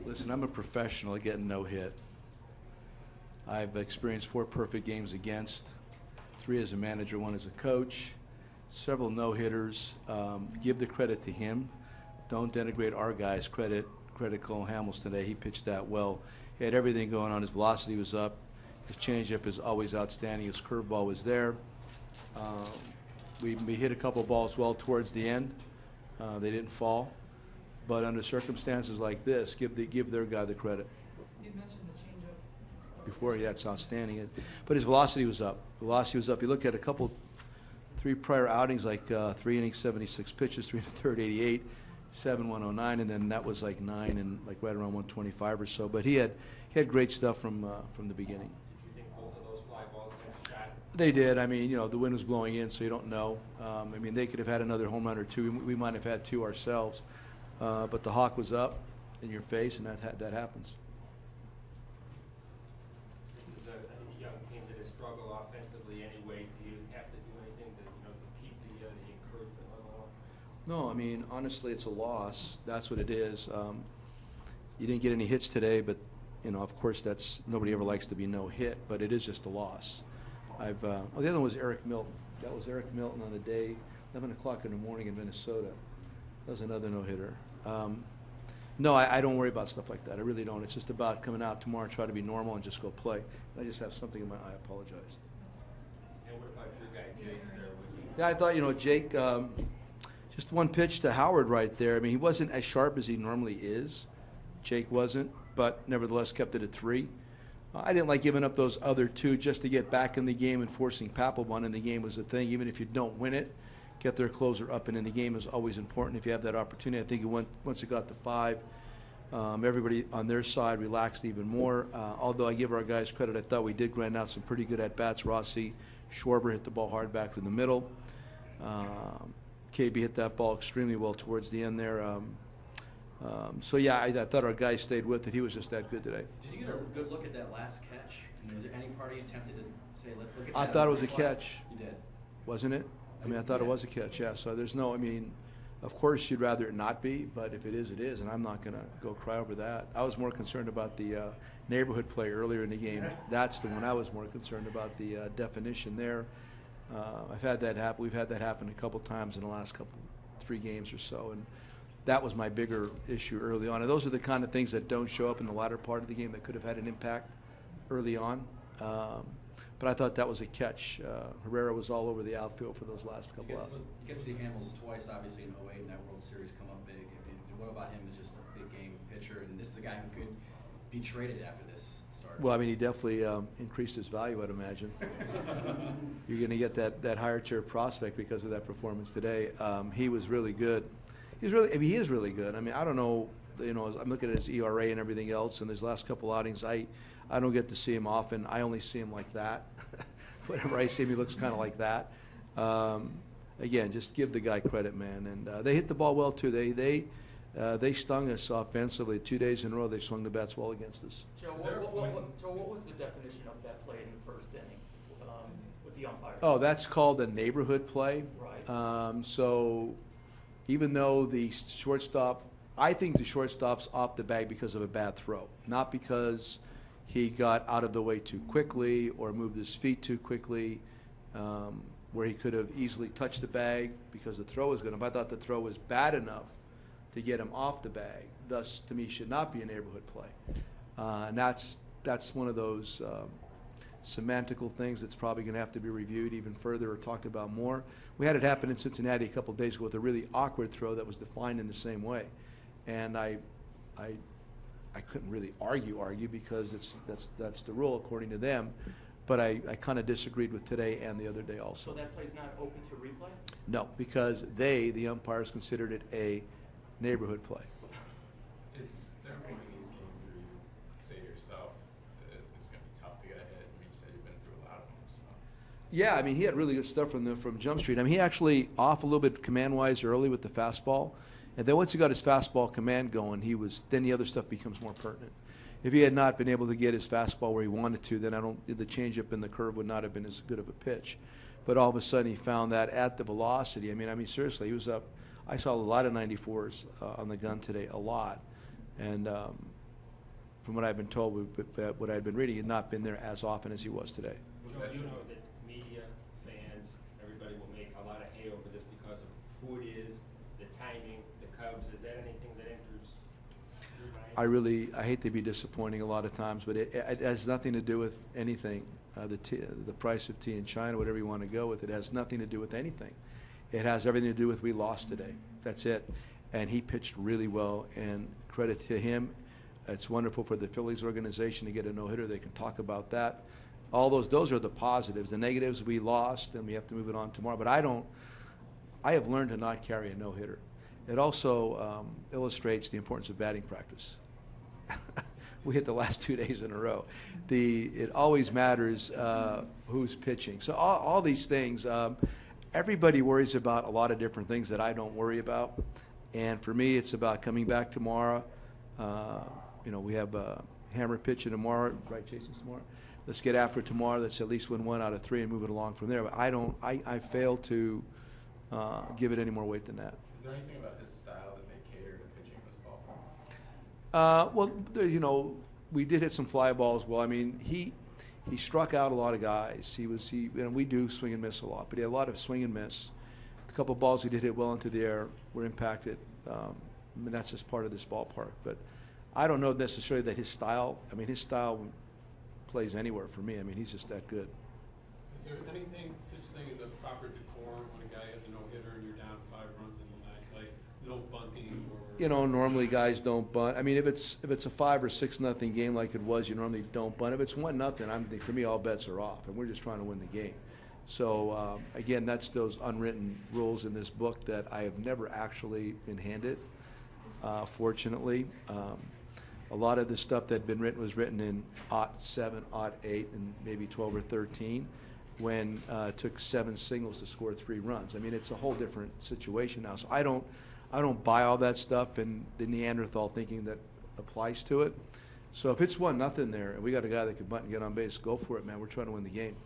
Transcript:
Listen, I'm a professional at getting no hit. I've experienced 4 perfect games against, 3 as a manager, 1 as a coach, several no-hitters. Give the credit to him. Don't denigrate our guys. Credit Cole Hamels today. He pitched that well. He had everything going on. His velocity was up. His changeup is always outstanding. His curveball was there. We hit a couple balls well towards the end. They didn't fall. But under circumstances like this, give their guy the credit. You mentioned the changeup before. Yeah, it's outstanding. But his velocity was up. Velocity was up. You look at 3 prior outings, like 3 innings, 76 pitches, 3 1/3, 88, 7, 109, and then that was like 9 and like right around 125 or so. But he had great stuff from the beginning. Did you think both of those fly balls got shot? They did. I mean, the wind was blowing in, so you don't know. I mean, they could have had another home run or 2. We might have had 2 ourselves. But the hawk was up in your face, and that happens. This is a young team that has struggled offensively anyway. Do you have to do anything to keep the encouragement level up? No, I mean, honestly, it's a loss. That's what it is. You didn't get any hits today, but of course, nobody ever likes to be no hit, but it is just a loss. The other one was Eric Milton. That was Eric Milton on the day, 11 o'clock in the morning in Minnesota. That was another no-hitter. No, I don't worry about stuff like that. I really don't. It's just about coming out tomorrow and try to be normal and just go play. I just have something in my eye. I apologize. And what about your guy, Jake? Yeah, I thought, Jake, just one pitch to Howard right there. I mean, he wasn't as sharp as he normally is. Jake wasn't, but nevertheless kept it at 3. I didn't like giving up those other 2 just to get back in the game, and forcing Papelbon in the game was the thing. Even if you don't win it, get their closer up and in the game is always important if you have that opportunity. I think once it got to 5, everybody on their side relaxed even more. Although I give our guys credit, I thought we did grind out some pretty good at-bats. Rossi, Schwarber hit the ball hard back to the middle. KB hit that ball extremely well towards the end there. So, yeah, I thought our guys stayed with it. He was just that good today. Did you get a good look at that last catch? Was there any part of you tempted to say, let's look at that? I thought it was a catch. You did? Wasn't it? I mean, I thought it was a catch, yeah. So there's no, I mean, of course you'd rather it not be, but if it is, it is, and I'm not going to go cry over that. I was more concerned about the neighborhood play earlier in the game. That's the one I was more concerned about, the definition there. I've had that happen. We've had that happen a couple times in the last 3 games or so, and that was my bigger issue early on. And those are the kind of things that don't show up in the latter part of the game that could have had an impact early on. But I thought that was a catch. Herrera was all over the outfield for those last couple of hours. You get to see Hamels twice, obviously, in 08 in that World Series come up big. I mean, what about him as just a big game pitcher? And this is a guy who could be traded after this start. Well, I mean, he definitely increased his value, I'd imagine. You're going to get that higher tier prospect because of that performance today. He was really good. He is really good. I mean, I don't know, I'm looking at his ERA and everything else, and his last couple outings, I don't get to see him often. I only see him like that. Whenever I see him, he looks kind of like that. Again, just give the guy credit, man. And they hit the ball well too. They stung us offensively 2 days in a row. They swung the bats well against us. Joe, what was the definition of that play in the first inning with the umpires? Oh, that's called a neighborhood play. Right. So even though the shortstop, I think the shortstop's off the bag because of a bad throw, not because he got out of the way too quickly or moved his feet too quickly, where he could have easily touched the bag because the throw was good enough. I thought the throw was bad enough to get him off the bag. Thus, to me, should not be a neighborhood play. And that's one of those semantical things that's probably going to have to be reviewed even further or talked about more. We had it happen in Cincinnati a couple of days ago with a really awkward throw that was defined in the same way. And I couldn't really argue because that's the rule according to them, but I kind of disagreed with today and the other day also. So that play's not open to replay? No, because the umpires, considered it a neighborhood play. Is there a point in these games where you say to yourself, it's going to be tough to get a hit? I mean, you said you've been through a lot of them. So. Yeah, I mean, he had really good stuff from Jump Street. I mean, he actually off a little bit command-wise early with the fastball. And then once he got his fastball command going, then the other stuff becomes more pertinent. If he had not been able to get his fastball where he wanted to, then the changeup and the curve would not have been as good of a pitch. But all of a sudden he found that at the velocity. I mean, seriously, he was up. I saw a lot of 94s on the gun today, a lot. And from what I've been told, what I've been reading, had not been there as often as he was today. You know that media, fans, everybody will make a lot of hay over this because of who it is, the timing, the Cubs. Is that anything that enters your mind? I hate to be disappointing a lot of times, but it has nothing to do with anything. The price of tea in China, whatever you want to go with, it has nothing to do with anything. It has everything to do with we lost today. That's it. And he pitched really well, and credit to him. It's wonderful for the Phillies organization to get a no-hitter. They can talk about that. All those are the positives. The negatives, we lost, and we have to move it on tomorrow. But I have learned to not carry a no-hitter. It also illustrates the importance of batting practice. We hit the last 2 days in a row. It always matters who's pitching. So all these things, everybody worries about a lot of different things that I don't worry about. And for me, it's about coming back tomorrow. We have a hammer pitching tomorrow, right, Jason, tomorrow? Let's get after it tomorrow. Let's at least win 1 out of 3 and move it along from there. But I fail to give it any more weight than that. Is there anything about his style that may cater to pitching in this ballpark? Well, we did hit some fly balls. Well, I mean, he struck out a lot of guys. We do swing and miss a lot, but he had a lot of swing and miss. A couple of balls he did hit well into the air were impacted. That's just part of this ballpark. But I don't know necessarily that his style plays anywhere for me. I mean, he's just that good. Is there anything, such thing as a proper decorum when a guy has a no-hitter and you're down 5 runs in the ninth, like no bunting or? Normally guys don't bunt. I mean, if it's a 5 or 6-0 game like it was, you normally don't bunt. If it's 1-0, for me, all bets are off, and we're just trying to win the game. So again, that's those unwritten rules in this book that I have never actually been handed. Fortunately, a lot of the stuff that had been written was written in '07, '08, and maybe 12 or 13, when it took 7 singles to score 3 runs. I mean, it's a whole different situation now. So I don't buy all that stuff and the Neanderthal thinking that applies to it. So if it's 1-0 there and we got a guy that can bunt and get on base, go for it, man. We're trying to win the game.